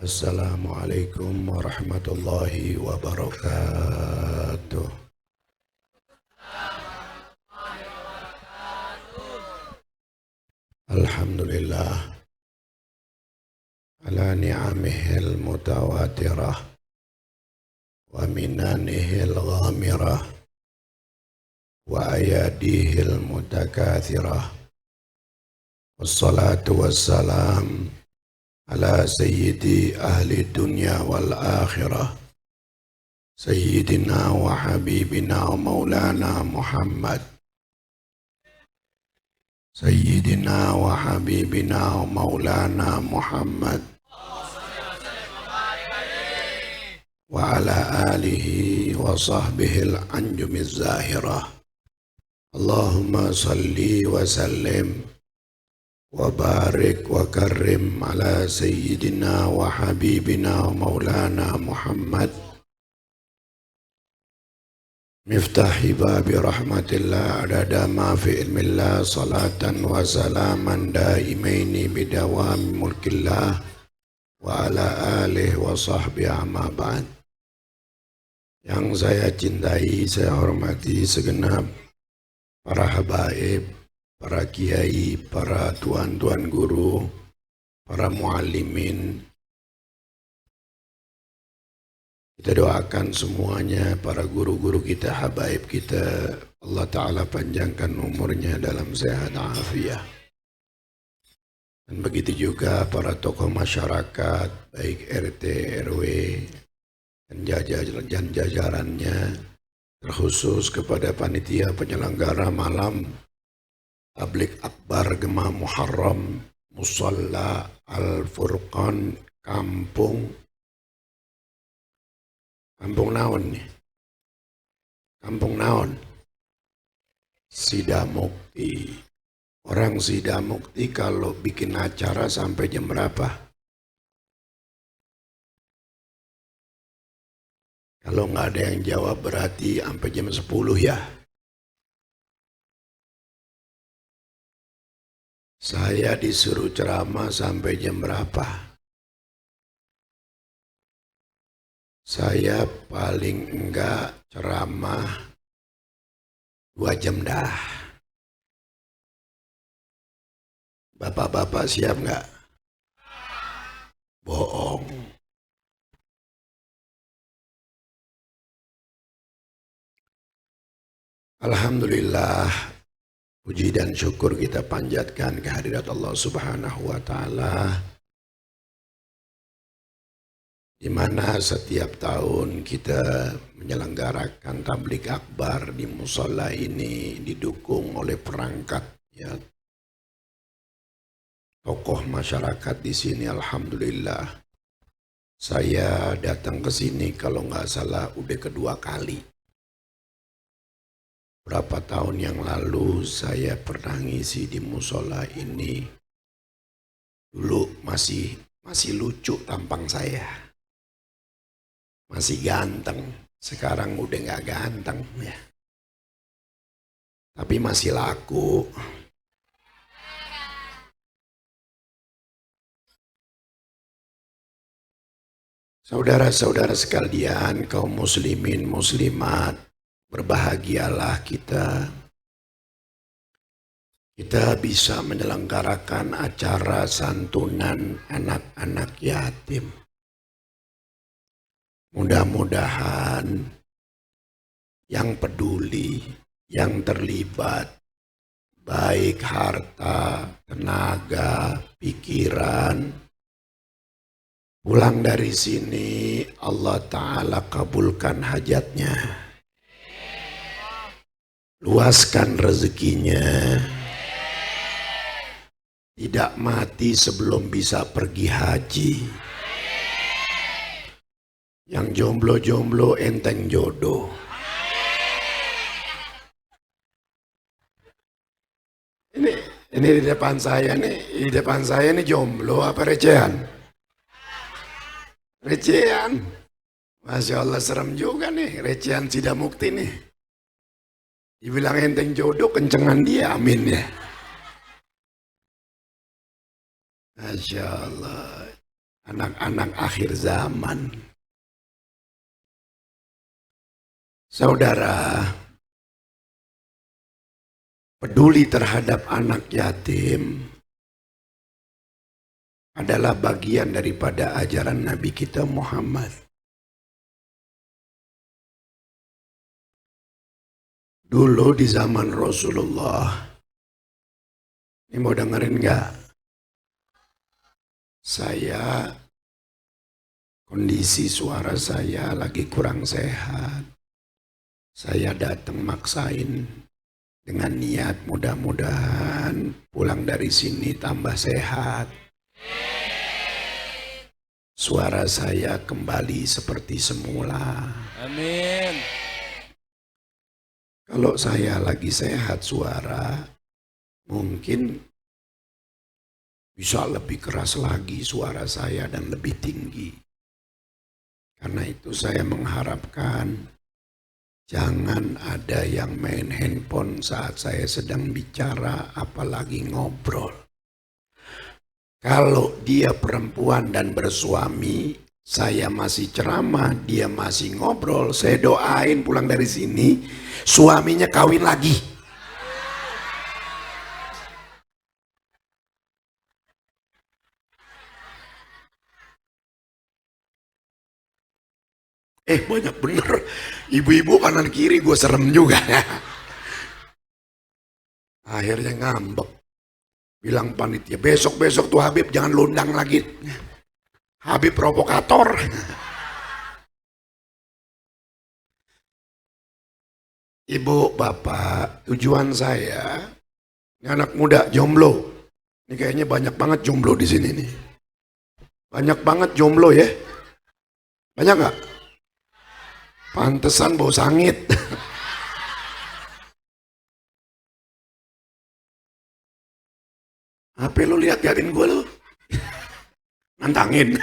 Assalamualaikum warahmatullahi wabarakatuh. Alhamdulillah ala ni'amihil mutawatirah wa minanihil ghamirah wa ayadihil mutakathirah. Wassalatu wassalam ala sayyidi ahli dunya wal akhirah sayyidina wa habibina wa maulana Muhammad Sayyidina wa habibina wa maulana Muhammad wa ala alihi wa sahbihi al-anjumiz zahirah. Allahumma salli wa sallim wa barik wa karrim ala sayyidina wa habibina wa maulana Muhammad Miftahi babi rahmatillah adada ma fi ilmillah salatan wa salaman daimaini bidawami mulkillah wa ala alihi wa sahbihi amma ba'd. Yang saya cintai, saya hormati segenap para habaib, para kiai, para tuan-tuan guru, para muallimin. Kita doakan semuanya, para guru-guru kita, habaib kita, Allah Ta'ala panjangkan umurnya dalam sehat afiah. Dan begitu juga para tokoh masyarakat, baik RT, RW, dan jajarannya, terkhusus kepada panitia penyelenggara malam Tablik Akbar Gema Muharram Musalla Al-Furqan Kampung naon nih? Kampung naon? Sidamukti. Orang Sidamukti kalau bikin acara sampai jam berapa? Kalau nggak ada yang jawab berarti sampai jam 10 ya. Saya disuruh ceramah sampai jam berapa? Saya paling enggak ceramah 2 jam dah. Bapak-bapak siap enggak? Bohong. Alhamdulillah, puji dan syukur kita panjatkan kehadirat Allah Subhanahu wa Ta'ala, di mana setiap tahun kita menyelenggarakan tablik akbar di musola ini didukung oleh perangkat ya, tokoh masyarakat di sini. Alhamdulillah, saya datang ke sini kalau nggak salah udah kedua kali. Berapa tahun yang lalu saya pernah ngisi di musola ini. Dulu masih lucu tampang saya. Masih ganteng, sekarang udah nggak ganteng ya. Tapi masih laku. Saudara-saudara sekalian, kaum muslimin, muslimat, berbahagialah kita. Kita bisa menyelenggarakan acara santunan anak-anak yatim. Mudah-mudahan yang peduli, yang terlibat, baik harta, tenaga, pikiran, pulang dari sini Allah Ta'ala kabulkan hajatnya, luaskan rezekinya, tidak mati sebelum bisa pergi haji. Yang jomblo-jomblo enteng jodoh. Ini di depan saya nih jomblo apa recehan? Recehan. Masya Allah, serem juga nih recehan Sidamukti nih. Dibilang enteng jodoh, kencengan dia, amin ya. Masya Allah. anak-anak akhir zaman. Saudara, peduli terhadap anak yatim adalah bagian daripada ajaran Nabi kita Muhammad. Dulu di zaman Rasulullah, ini mau dengerin nggak? Kondisi suara saya lagi kurang sehat. Saya datang maksain dengan niat mudah-mudahan pulang dari sini tambah sehat. Suara saya kembali seperti semula. Amin. Kalau saya lagi sehat suara, mungkin bisa lebih keras lagi suara saya dan lebih tinggi. Karena itu saya mengharapkan jangan ada yang main handphone saat saya sedang bicara, apalagi ngobrol. Kalau dia perempuan dan bersuami, saya masih ceramah, dia masih ngobrol, saya doain pulang dari sini, suaminya kawin lagi. Banyak bener, ibu-ibu kanan kiri gue serem juga. Akhirnya ngambek. Bilang panitia, besok-besok tuh Habib jangan lundang lagi. Habib provokator. Ibu, bapak, tujuan saya, ini anak muda jomblo. Ini kayaknya banyak banget jomblo di sini nih. Banyak banget jomblo ya. Banyak gak? Pantesan bau sangit. Apa lu liatin gue lu? Nantangin.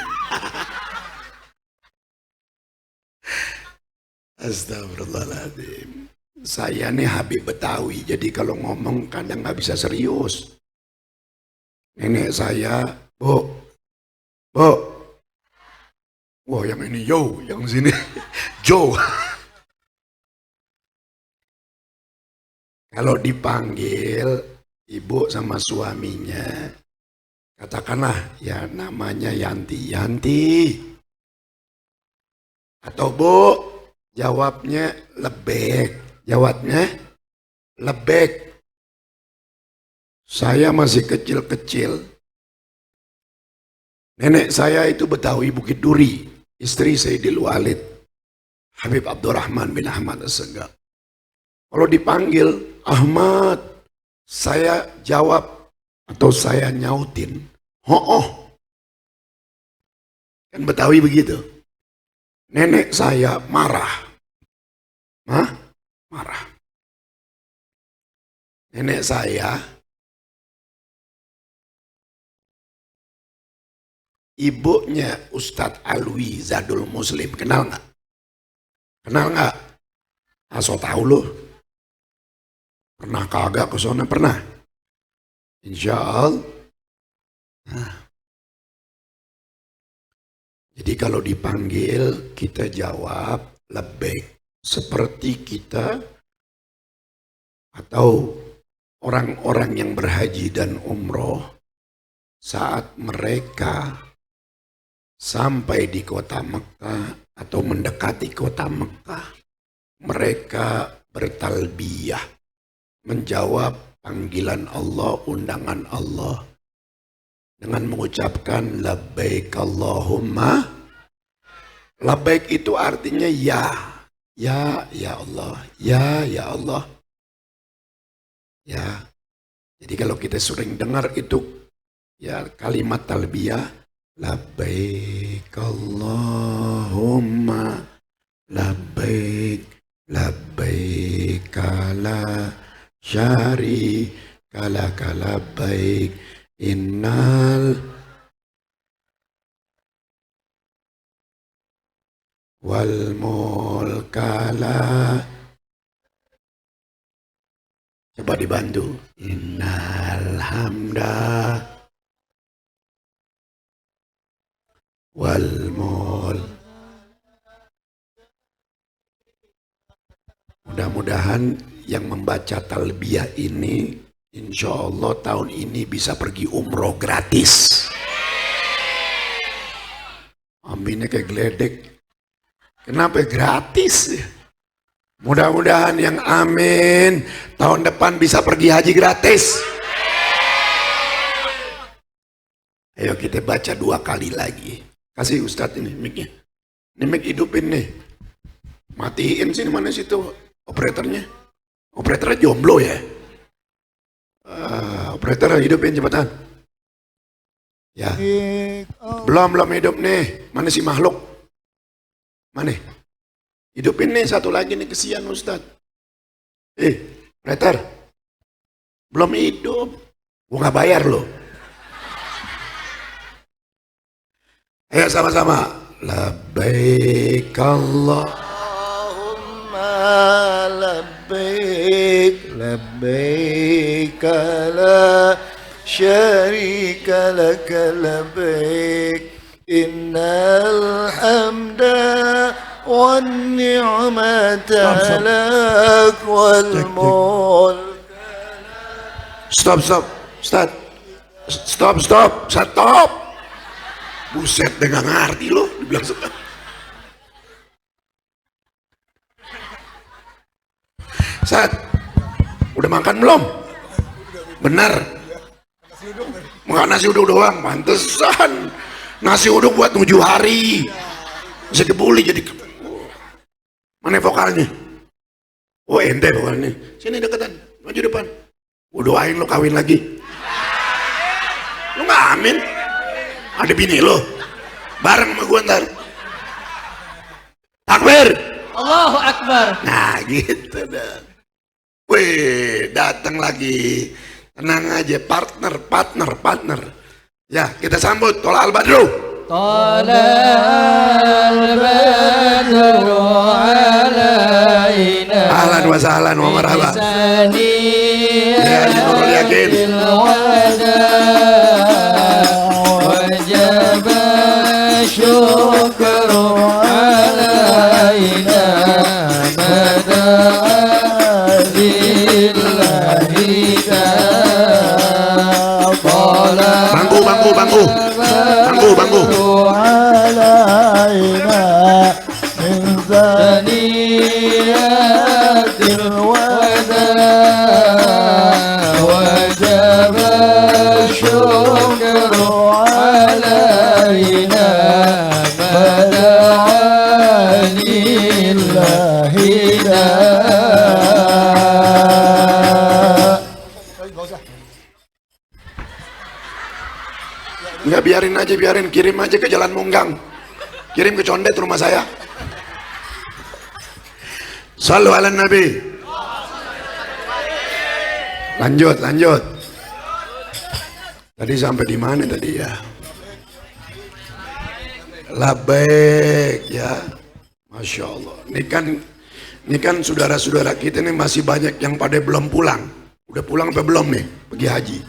Astagfirullahaladzim. Saya nih Habib Betawi, jadi kalau ngomong kadang gak bisa serius. Nenek saya, Bu. Wah yang ini yo, yang sini Joe. Kalau dipanggil ibu sama suaminya, katakanlah ya namanya Yanti. Atau Bu, jawabnya Lebek. Saya masih kecil-kecil. Nenek saya itu Betawi Bukit Duri. Istri Sayyidil Walid, Habib Abdurrahman bin Ahmad As-Segaf. Kalau dipanggil Ahmad, saya jawab atau saya nyautin, "Ho'oh." Kan Betawi begitu. Nenek saya marah. Marah. Nenek saya, ibunya Ustadz Alwi Zadul Muslim, kenal nggak? Asal tahu lo. Pernah kagak ke sana? Pernah. Insya Allah. Nah. Jadi kalau dipanggil kita jawab lebih seperti kita atau orang-orang yang berhaji dan umroh saat mereka sampai di kota Mekah atau mendekati kota Mekah, mereka bertalbiyah, menjawab panggilan Allah, undangan Allah dengan mengucapkan labbaik Allahumma. Labbaik itu artinya ya Allah, ya Allah. Ya. Jadi kalau kita sering dengar itu ya kalimat talbiyah, labbaik Allahumma labbaik la syarika laka labbaik innal wal mulka la. Coba dibantu. Innal hamda wal mulk. Mudah-mudahan yang membaca talbiyah ini insya Allah tahun ini bisa pergi umroh gratis. Aminnya kayak geledek. Kenapa gratis? Mudah-mudahan yang amin tahun depan bisa pergi haji gratis. Ayo kita baca 2 kali lagi. Kasih Ustadz ini mic-nya. Ini mic hidupin nih. Matiin sini, mana situ operatornya. Operatornya jomblo ya. Operator hidupin cepetan. Ya. Belum hidup nih. Mana si makhluk? Mana? Hidupin nih satu lagi nih, kesian Ustadz. Operator. Belum hidup. Gua nggak bayar loh. Ayo sama-sama. Labbaik Allahumma labbaik. Labbaik la syarika lak labbaik. Innal hamda wan ni'mata lak wal mulk. Stop. Buset, dia nggak ngerti loh, dibilang stop. Sat, udah makan belum? Benar. Makan nasi uduk doang, pantesan. Nasi uduk buat 7 hari. Bisa dibully jadi. Mana vokalnya? Oh ente vokalnya. Sini deketan, maju depan. Gue doain lo kawin lagi. Lo nggak amin? Ada bini lo, bareng sama gue ntar. Takbir. Allahu Akbar. Nah gitu dah. Wih, datang lagi. Tenang aja, partner. Ya, kita sambut Tola al-Badru. Tola al-Badru alaina. Ahlan wa sahlan wa marhaban. Ya, Nurul Yakin. الشكر علينا مدى لله bangku علينا من ثنيات الوداع وجب الشكر علينا Enggak, biarin, kirim aja ke Jalan Munggang, kirim ke Condet rumah saya. Shallu ala Nabi. Lanjut. Tadi sampai di mana tadi ya? Labbaik ya, Masya Allah. Ini kan saudara-saudara kita ini masih banyak yang pada belum pulang. Udah pulang apa belum nih? Pergi haji.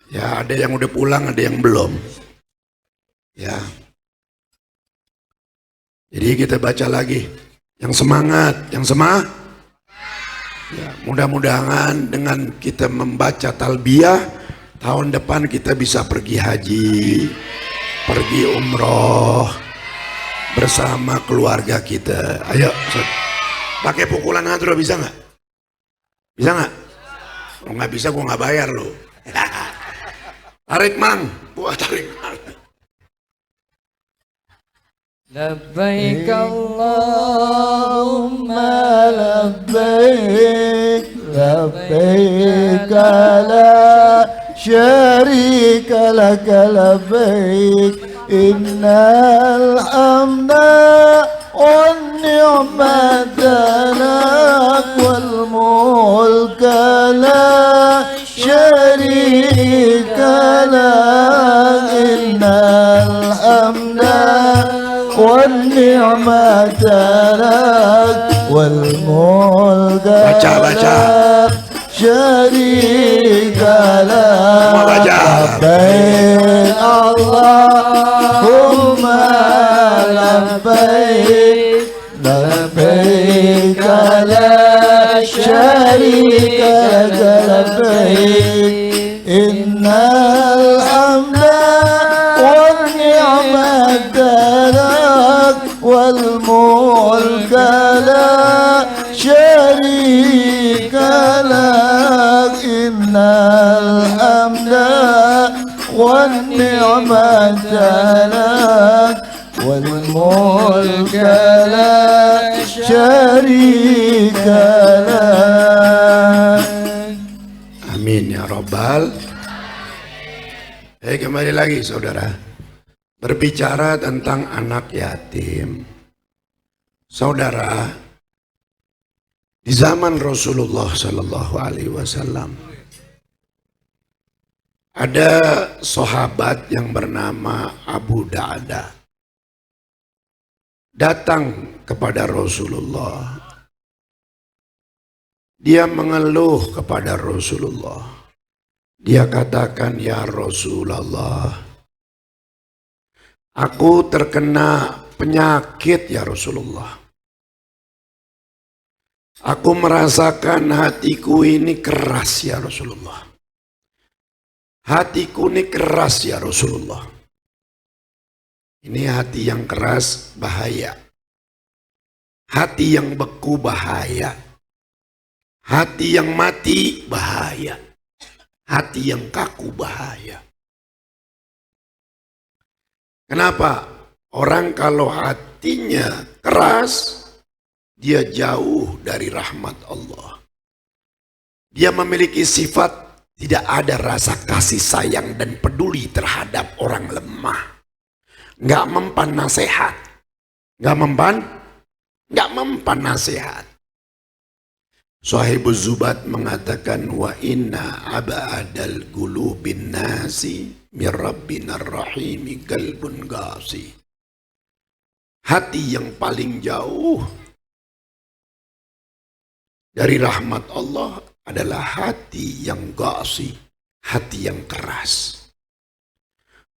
Ya ada yang udah pulang, ada yang belum. Ya. Jadi kita baca lagi. Yang semangat. Ya, mudah-mudahan dengan kita membaca talbiyah, tahun depan kita bisa pergi haji, pergi umroh bersama keluarga kita. Ayo, pakai pukulan hadro bisa nggak? Bisa nggak? Kalau nggak bisa, gua nggak bayar loh. Tarik mang, buat tarik mang. Labbaik Allahumma labbaik, labbaik la syarika lak labbaik, innal hamda wan ni'mata lak wal mulka la syarika lak, innal hamda والنعمة لك والملك baca شريك لك لبيك اللهم لبيك لبيك لا شريك لك لبيك إن الحمد والنعمة لك والملك لا شريك لك إن الحمد والنعمة لك والملك لا شريك لك. Amin ya Rabbal. Kembali lagi saudara, berbicara tentang anak yatim. Saudara, di zaman Rasulullah Sallallahu Alaihi Wasallam ada sahabat yang bernama Abu Da'da datang kepada Rasulullah. Dia mengeluh kepada Rasulullah. Dia katakan, ya Rasulullah, aku terkena penyakit ya Rasulullah. Aku merasakan hatiku ini keras ya Rasulullah. Hatiku ini keras ya Rasulullah. Ini hati yang keras bahaya. Hati yang beku bahaya. Hati yang mati bahaya. Hati yang kaku bahaya. Kenapa? Orang kalau hatinya keras, dia jauh dari rahmat Allah. Dia memiliki sifat tidak ada rasa kasih sayang dan peduli terhadap orang lemah. Nggak mempan nasihat. Nggak mempan nasihat. Sahibuz Zubat mengatakan, wa inna abadal qulubin nasi min rabbinar rahimi qalbun qasi. Hati yang paling jauh dari rahmat Allah adalah hati yang qasi, hati yang keras.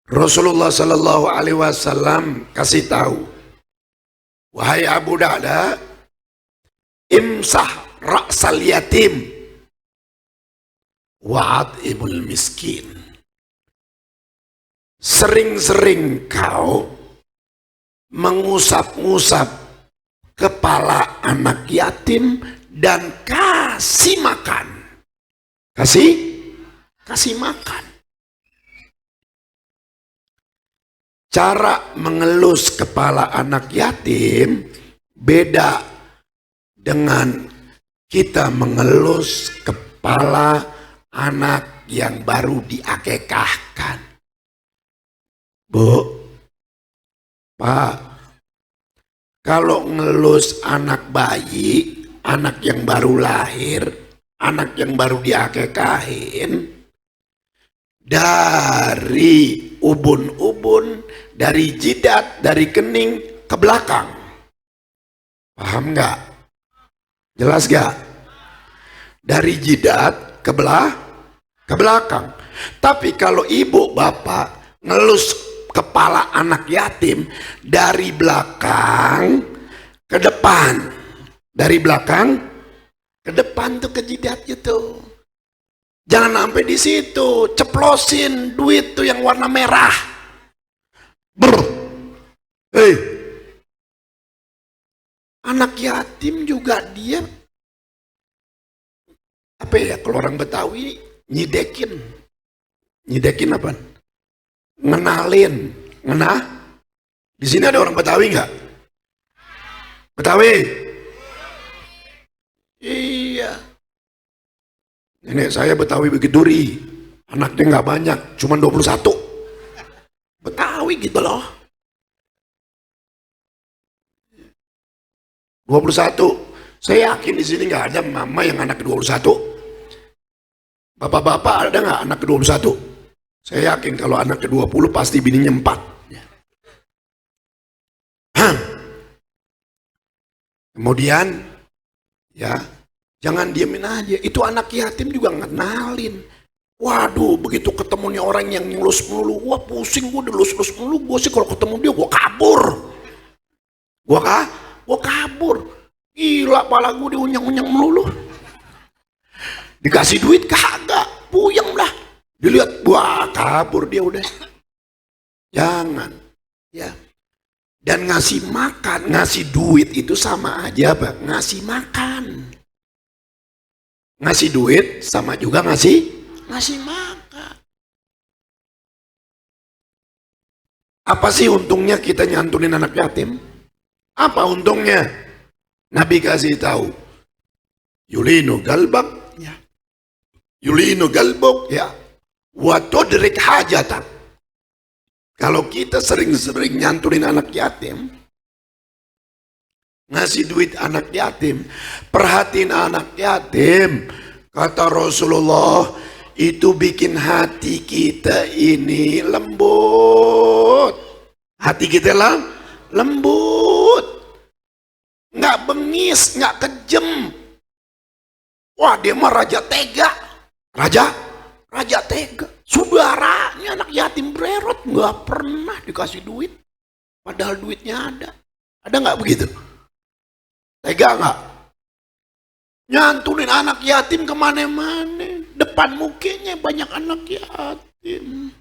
Rasulullah Sallallahu Alaihi Wasallam kasih tahu, wahai Abu Da'da, imsah ra'sal yatim wa'at'imul miskin. Sering-sering kau mengusap-ngusap kepala anak yatim dan kasih makan. Kasih makan. Cara mengelus kepala anak yatim beda dengan kita mengelus kepala anak yang baru diakekahkan. Bu, Pak, kalau ngelus anak bayi, anak yang baru lahir, anak yang baru diakekahin, dari ubun-ubun, dari jidat, dari kening ke belakang. Paham nggak? Jelas gak? Dari jidat ke belakang. Tapi kalau ibu bapak ngelus kepala anak yatim dari belakang ke depan. Dari belakang ke depan tuh ke jidatnya tuh. Jangan sampai di situ ceplosin duit tuh yang warna merah. Anak yatim juga dia apa ya, kalau orang Betawi nyidekin apa? Ngenalin, Di sini ada orang Betawi nggak? Betawi? Iya. Nenek saya Betawi Bukit Duri, anaknya nggak banyak, cuma 21. Betawi gitu loh. 21. Saya yakin di sini nggak ada mama yang anak ke-21. Bapak-bapak ada nggak anak ke-21? Saya yakin kalau anak ke-20 pasti bininya 4. Kemudian ya, jangan diemin aja. Itu anak yatim juga ngenalin. Waduh, begitu ketemu nih orang yang ngelus melulu, wah pusing gue, delus-lus melulu. Gue sih kalau ketemu dia gue kabur. Gua kabur. Gila, pala gua diunyang-unyang melulu. Dikasih duit kagak, puyeng lah. Dilihat, wah kabur dia udah. Jangan, ya. Dan ngasih makan, ngasih duit itu sama aja, Bang. Ngasih makan. Ngasih duit sama juga ngasih makan. Apa sih untungnya kita nyantunin anak yatim? Apa untungnya? Nabi kasih tahu. Yulinu galbak, ya. Yulinu galbuk, ya. Wa tudrik hajatak. Kalau kita sering-sering nyantunin anak yatim, ngasih duit anak yatim, perhatiin anak yatim, kata Rasulullah, itu bikin hati kita ini lembut. Hati kita lembut. Nggak bengis, nggak kejem. Wah, dia mah raja tega. Raja tega. Saudaranya anak yatim bererot, nggak pernah dikasih duit. Padahal duitnya ada. Ada nggak begitu? Tega nggak? Nyantunin anak yatim kemana-mana. Depan mukanya banyak anak yatim.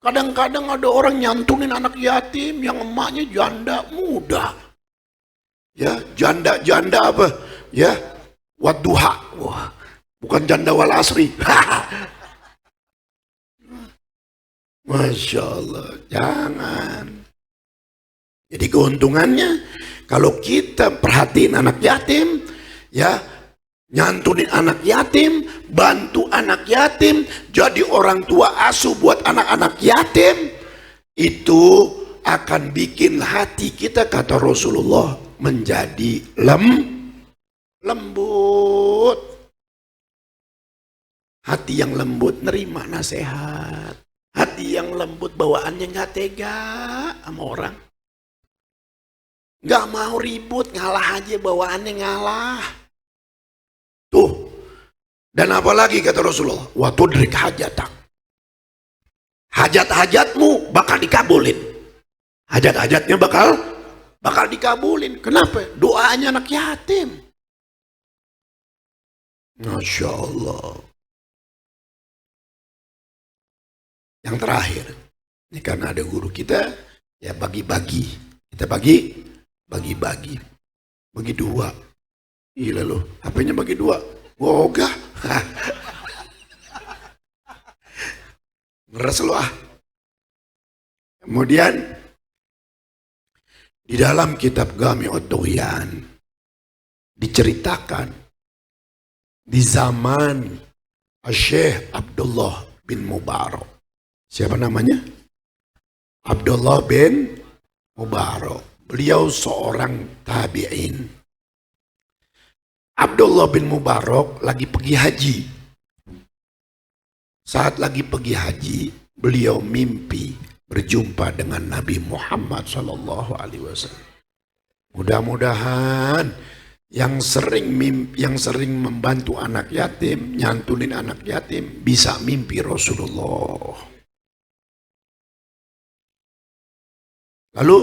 Kadang-kadang ada orang nyantunin anak yatim yang emaknya janda muda. Ya, janda apa? Ya, wadduha. Wah, bukan janda wal asri. Masya Allah, jangan. Jadi keuntungannya, kalau kita perhatiin anak yatim, ya, nyantunin anak yatim, bantu anak yatim, jadi orang tua asuh buat anak-anak yatim, itu akan bikin hati kita, kata Rasulullah, menjadi lembut. Hati yang lembut nerima nasihat. Hati yang lembut bawaannya nggak tega sama orang. Nggak mau ribut, ngalah aja bawaannya ngalah. Tuh. Dan apalagi kata Rasulullah, wa tudrik hajatak. Hajat-hajatmu bakal dikabulin. Hajat-hajatnya bakal dikabulin. Kenapa? Doanya anak yatim. Masya Allah. Yang terakhir, ini karena ada guru kita, ya bagi-bagi. Kita bagi-bagi. Bagi dua. Gila loh, HP-nya bagi dua. Gua ogah. Ngeres lo ah. Kemudian, di dalam kitab Ghami'ut Tughyan, diceritakan, di zaman Syekh Abdullah bin Mubarak. Siapa namanya? Abdullah bin Mubarak. Beliau seorang tabi'in. Abdullah bin Mubarak lagi pergi haji. Saat lagi pergi haji, beliau mimpi berjumpa dengan Nabi Muhammad SAW. Mudah-mudahan yang sering membantu anak yatim, nyantunin anak yatim, bisa mimpi Rasulullah. Lalu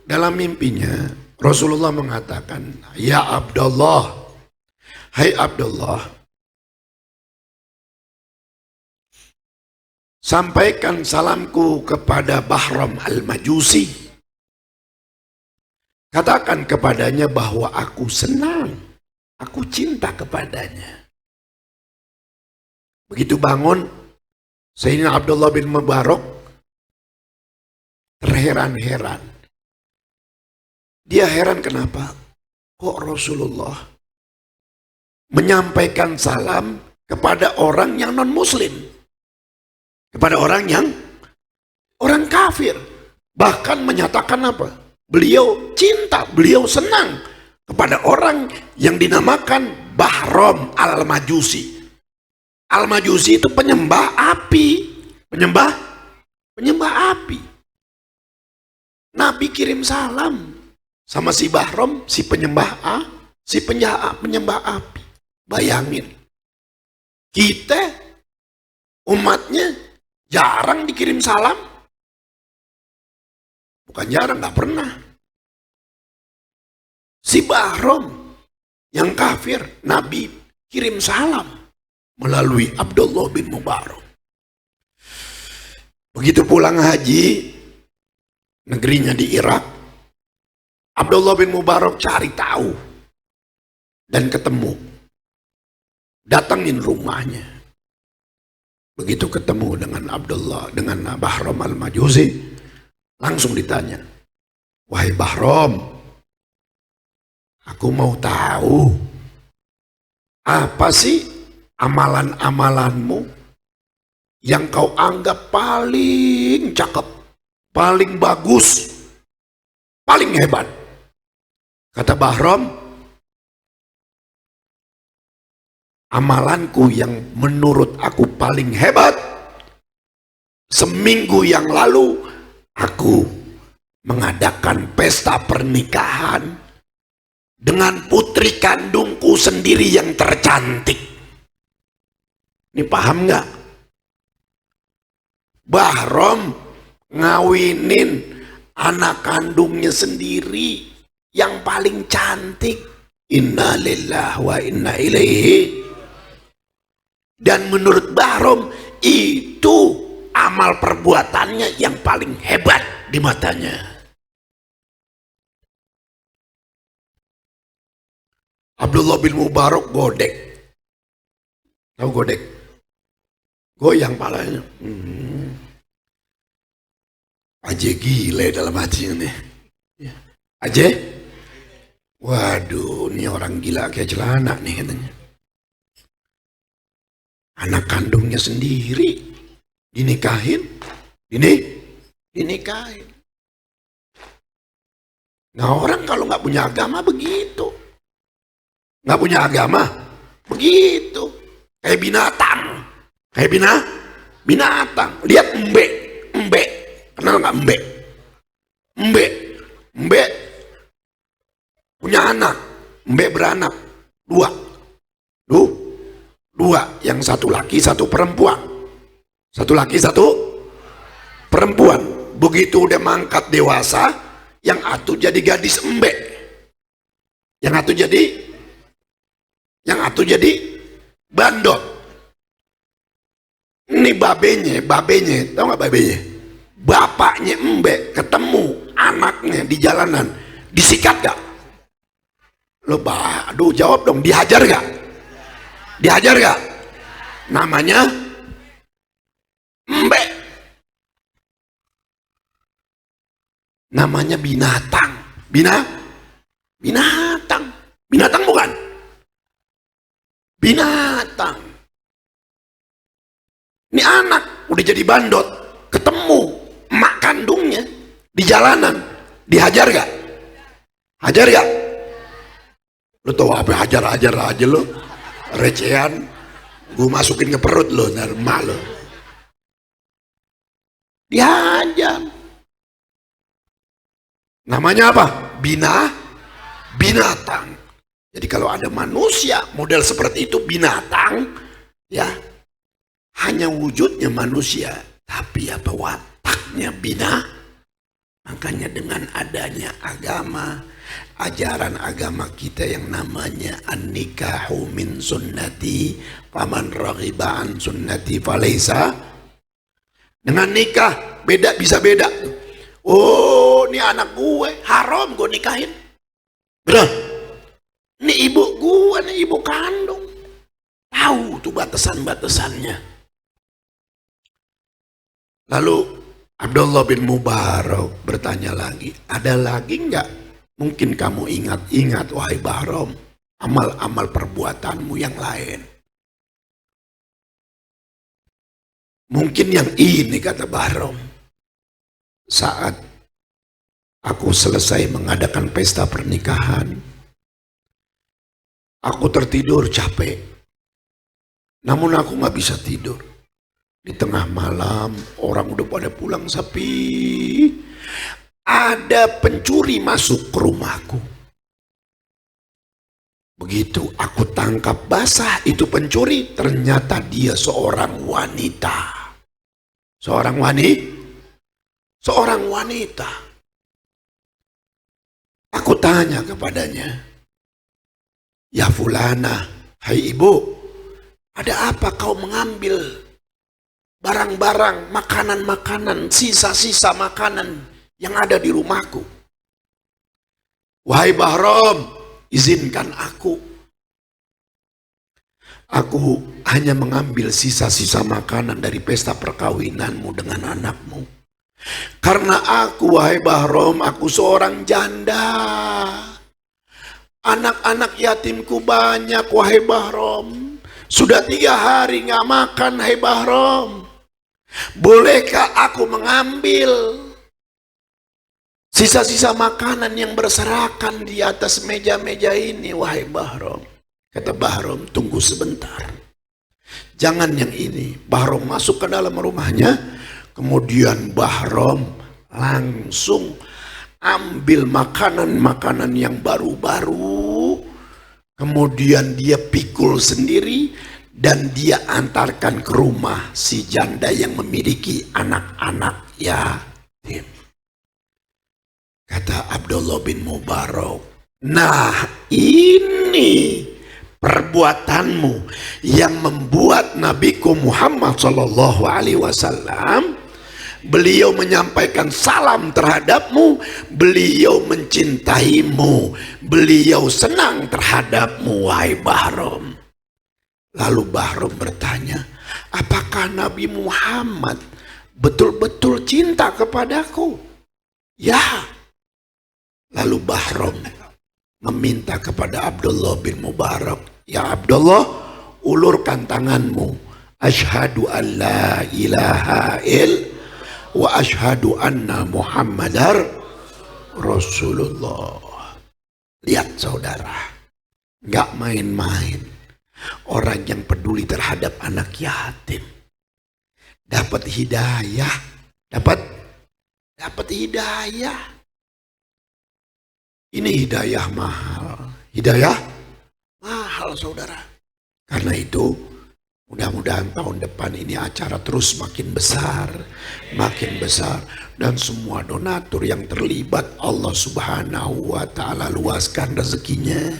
dalam mimpinya Rasulullah mengatakan, ya Abdullah, hai Abdullah, sampaikan salamku kepada Bahram al-Majusi. Katakan kepadanya bahwa aku senang, aku cinta kepadanya. Begitu bangun, Sayyidina Abdullah bin Mubarak terheran-heran. Dia heran kenapa? Kok Rasulullah menyampaikan salam kepada orang yang non-muslim? Kepada orang kafir. Bahkan menyatakan apa? Beliau cinta, beliau senang kepada orang yang dinamakan Bahram al-Majusi. Al-Majusi itu penyembah api. Penyembah api. Nabi kirim salam sama si Bahram, si penyembah api. Bayangin, kita umatnya jarang dikirim salam. Bukan jarang, nggak pernah. Si Bahram yang kafir, Nabi kirim salam melalui Abdullah bin Mubarak. Begitu pulang haji, negerinya di Irak, Abdullah bin Mubarak cari tahu dan ketemu. Datangin rumahnya. Begitu ketemu dengan Abdullah, dengan Bahram al-Majusi, langsung ditanya, "Wahai Bahram, aku mau tahu, apa sih amalan-amalanmu yang kau anggap paling cakep, paling bagus, paling hebat?" Kata Bahram, "Amalanku yang menurut aku paling hebat, seminggu yang lalu aku mengadakan pesta pernikahan dengan putri kandungku sendiri yang tercantik." Ini paham nggak? Bahram ngawinin anak kandungnya sendiri yang paling cantik. Inna lillahi wa inna ilaihi. Dan menurut Bahram itu amal perbuatannya yang paling hebat di matanya. Abdullah bin Mubarak godek. Tahu godek? Goyang palanya. Aje gile dalam hatinya nih. Aje? Waduh, ini orang gila kayak celana nih katanya. Anak kandungnya sendiri dinikahin, dinikahin. Nah, orang kalau nggak punya agama begitu, nggak punya agama begitu, kayak binatang, kayak binatang. Lihat embe, kenal nggak embe? Embe punya anak, embe beranak dua, yang satu laki satu perempuan, satu laki satu perempuan. Begitu udah mangkat dewasa, yang atu jadi gadis embe, yang atu jadi bandot. Ini babenya, tahu nggak babenya? Bapaknya embe ketemu anaknya di jalanan, disikat gak? Lo aduh jawab dong, dihajar gak? Dihajar gak? Namanya embe. Namanya binatang. Binatang bukan? Binatang. Ini anak udah jadi bandot, ketemu emak kandungnya di jalanan, dihajar gak? Hajar gak? Lo tau apa hajar aja lo? Recehan, gue masukin ke perut lo, normal lo. Dihajar. Namanya apa? Binatang. Jadi kalau ada manusia model seperti itu, binatang, ya hanya wujudnya manusia, tapi apa wataknya Makanya dengan adanya agama, ajaran agama kita yang namanya an-nikahu min sunnati faman raghiba an sunnati falaysa. Dengan nikah bisa beda. Oh, ini anak gue haram gue nikahin. Benar? Ini ibu gue, ini ibu kandung. Tahu tuh batasan-batasannya. Lalu Abdullah bin Mubarak bertanya lagi, ada lagi nggak? Mungkin kamu ingat-ingat, wahai Bahram, amal-amal perbuatanmu yang lain. Mungkin yang ini, kata Bahram. Saat aku selesai mengadakan pesta pernikahan, aku tertidur capek. Namun aku nggak bisa tidur. Di tengah malam, orang udah pada pulang sepi. Ada pencuri masuk ke rumahku. Begitu aku tangkap basah itu pencuri, ternyata dia seorang wanita. Seorang wanita. Aku Aku tanya kepadanya, ya fulana, hai ibu, ada apa kau mengambil barang-barang, makanan-makanan, sisa-sisa makanan yang ada di rumahku? Wahai Bahrom, izinkan aku. Aku hanya mengambil sisa-sisa makanan dari pesta perkawinanmu dengan anakmu. Karena aku, wahai Bahrom, aku seorang janda. Anak-anak yatimku banyak, wahai Bahrom. Sudah 3 hari nggak makan, hai Bahrom. Bolehkah aku mengambil sisa-sisa makanan yang berserakan di atas meja-meja ini, wahai Bahrom? Kata Bahrom, tunggu sebentar. Jangan yang ini. Bahrom masuk ke dalam rumahnya. Kemudian Bahrom langsung ambil makanan-makanan yang baru-baru. Kemudian dia pikul sendiri. Dan dia antarkan ke rumah si janda yang memiliki anak-anak yatim. Kata Abdullah bin Mubarak, nah ini perbuatanmu yang membuat Nabiku Muhammad SAW, beliau menyampaikan salam terhadapmu, beliau mencintaimu, beliau senang terhadapmu, wahai Bahrom. Lalu Bahrom bertanya, apakah Nabi Muhammad betul-betul cinta kepadaku? Ya. Lalu Bahrom meminta kepada Abdullah bin Mubarak, ya Abdullah, ulurkan tanganmu. Asyhadu an la ilaha wa asyhadu anna Muhammadar Rasulullah. Lihat saudara, gak main-main. Orang yang peduli terhadap anak yatim dapat hidayah, dapat hidayah. Ini hidayah mahal, hidayah mahal saudara. Karena itu mudah-mudahan tahun depan ini acara terus makin besar, dan semua donatur yang terlibat Allah Subhanahu wa Ta'ala luaskan rezekinya,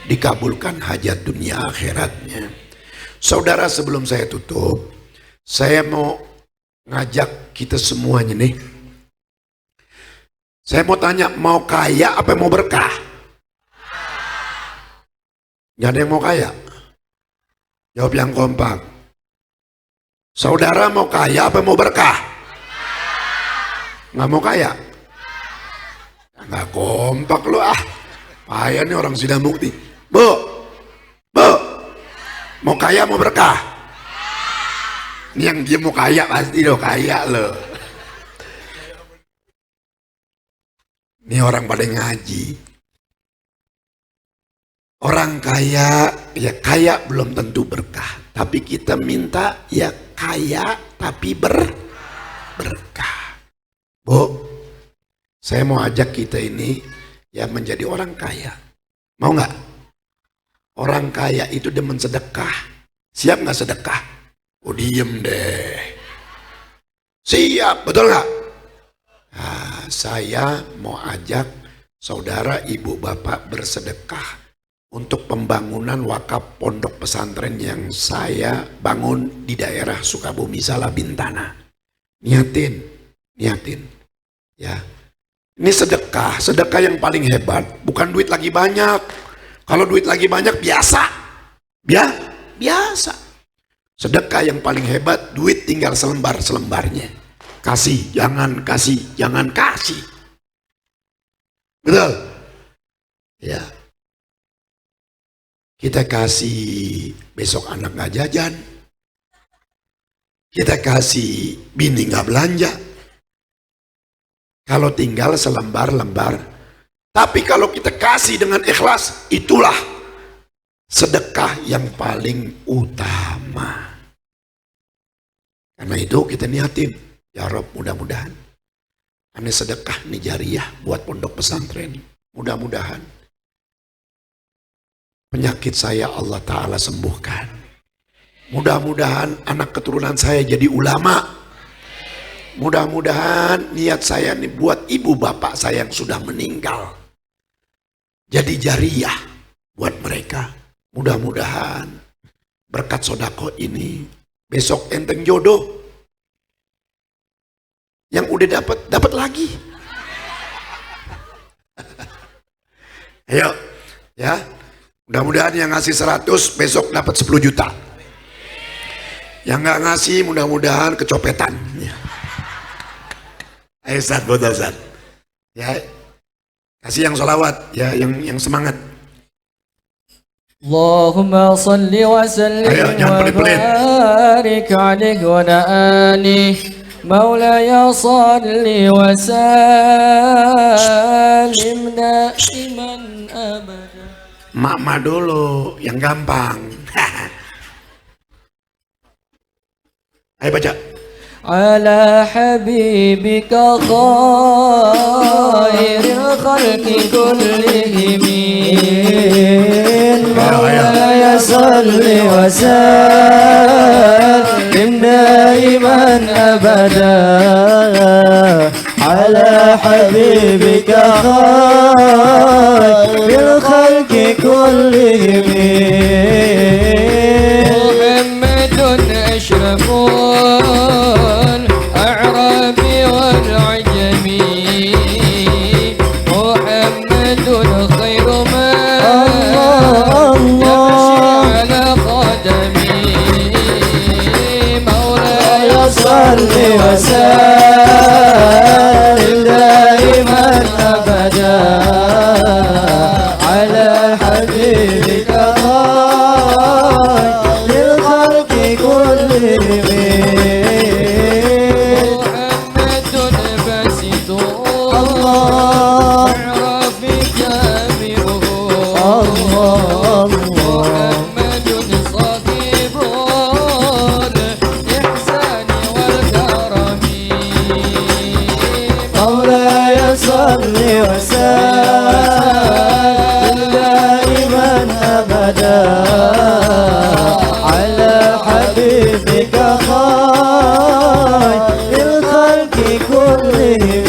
dikabulkan hajat dunia akhiratnya. Saudara, sebelum saya tutup, saya mau ngajak kita semuanya nih. Saya mau tanya, mau kaya apa mau berkah? Gak ada yang mau kaya? Jawab yang kompak. Saudara mau kaya apa mau berkah? Nggak mau kaya? Nggak kompak lu ah. Payah nih orang sudah bukti. Bu, mau kaya mau berkah? Ini yang dia mau kaya pasti lo kaya lo. Ini orang pada ngaji. Orang kaya, ya kaya belum tentu berkah. Tapi kita minta ya kaya tapi berkah. Bu, saya mau ajak kita ini ya menjadi orang kaya. Mau nggak? Orang kaya itu demen sedekah. Siap nggak sedekah? Oh diem deh. Siap, betul nggak? Nah, saya mau ajak saudara, ibu, bapak bersedekah untuk pembangunan wakaf pondok pesantren yang saya bangun di daerah Sukabumi Salabintana. Niatin. Ya. Ini sedekah yang paling hebat, bukan duit lagi banyak. Kalau duit lagi banyak biasa. Biasa. Sedekah yang paling hebat, duit tinggal selembar-selembarnya. Kasih, jangan kasih. Betul? Ya. Kita kasih besok anak gak jajan. Kita kasih bini gak belanja. Kalau tinggal selembar-lembar. Tapi kalau kita kasih dengan ikhlas, itulah sedekah yang paling utama. Karena itu kita niatin, ya Rob, mudah-mudahan aneh sedekah nih jariyah buat pondok pesantren. Mudah-mudahan penyakit saya Allah Ta'ala sembuhkan. Mudah-mudahan anak keturunan saya jadi ulama. Mudah-mudahan niat saya nih buat ibu bapak saya yang sudah meninggal. jadi jariah buat mereka. Mudah-mudahan berkat sodako ini besok enteng jodoh. Yang udah dapat lagi. Ayo, ya. Mudah-mudahan yang ngasih 100 besok dapat 10 juta. Yang nggak ngasih mudah-mudahan kecopetan. Ayo Ustaz, buat Ustaz. Ya, kasih yang sholawat, ya, yang semangat. Allahumma salli wa sallim wa barik alaihi wa ala alihi Maulaya salli wa sallim daiman abada. Mama dulu yang gampang. Ayo baca. Ala habibika khairil khalqi kullihim Maulaya salli wa sallim daiman abada Ala habibika khairil khalqi kullihim Muhammadun ashrafun صلي وسلم دائما أبدا على حبيبك خير الخلق كلهم محمد باسط الله اعرف جابره الله محمد صاحب صلي وسلم دائما أبدا على حبيبك خير الخلق كلهم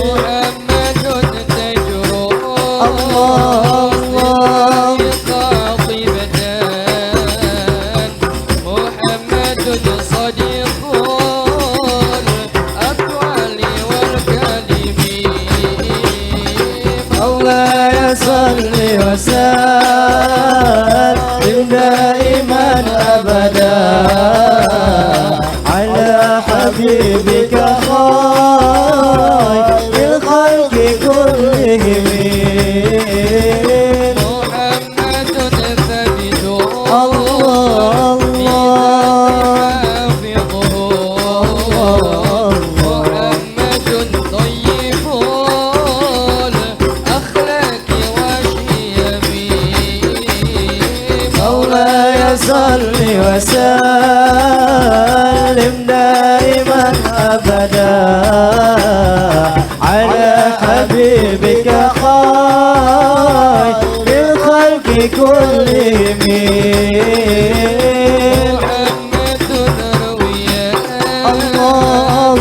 محمد تجرؤ الله قاطبة محمد صديق صلي وسلم دائما أبدا على حبيبك خير الخلق كلهم محمد ثابت الله حافظه محمد طيب صلي وسلم دائما أبدا على حبيبك خير الخلق كلهم محمد رويا الله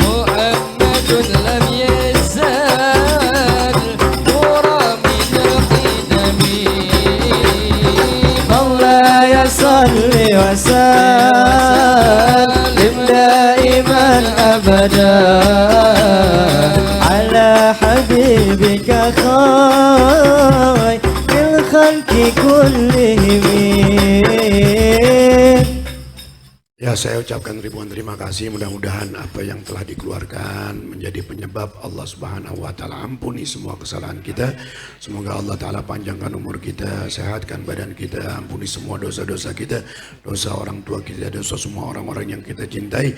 محمد لم يزال صلي وسلم دائما أبدا على حبيبك خير الخلق كلهم. Ya, saya ucapkan ribuan terima kasih. Mudah-mudahan apa yang telah dikeluarkan menjadi penyebab Allah Subhanahu wa taala ampuni semua kesalahan kita. Semoga Allah taala panjangkan umur kita, sehatkan badan kita, ampuni semua dosa-dosa kita, dosa orang tua kita, dosa semua orang-orang yang kita cintai.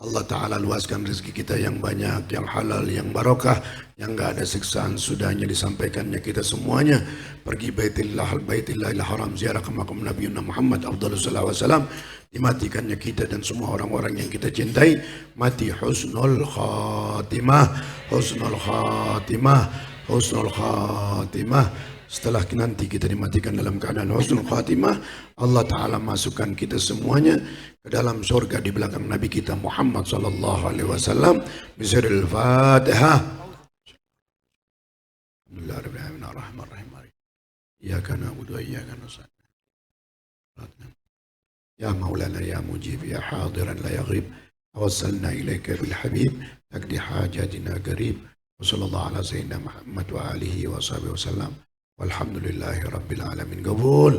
Allah taala luaskan rezeki kita yang banyak, yang halal, yang barokah, yang enggak ada siksaan. Sudahnya disampaikannya kita semuanya pergi Baitillahil Haram, ziarah ke makam Nabi Muhammad afdhalus salawat wassalam, dimatikannya kita dan semua orang-orang yang kita cintai, mati husnul khatimah, husnul khatimah, husnul khatimah. Setelah nanti kita dimatikan dalam keadaan husnul khatimah, Allah Ta'ala masukkan kita semuanya ke dalam surga di belakang Nabi kita Muhammad sallallahu alaihi wasallam. Bismillahil Fatihah. Bismillahirrahmanirrahim. Iyyaka na'budu wa iyyaka nasta'in. Ya Maulana ya Mujib ya Hadiran la yaghib. Tawassalna ilaika bil Habib taqdi hajatina qarib. Wa sallallahu ala sayyidina Muhammad wa alihi wa sahbihi wasallam. Walhamdulillahi rabbil alamin. Qabul.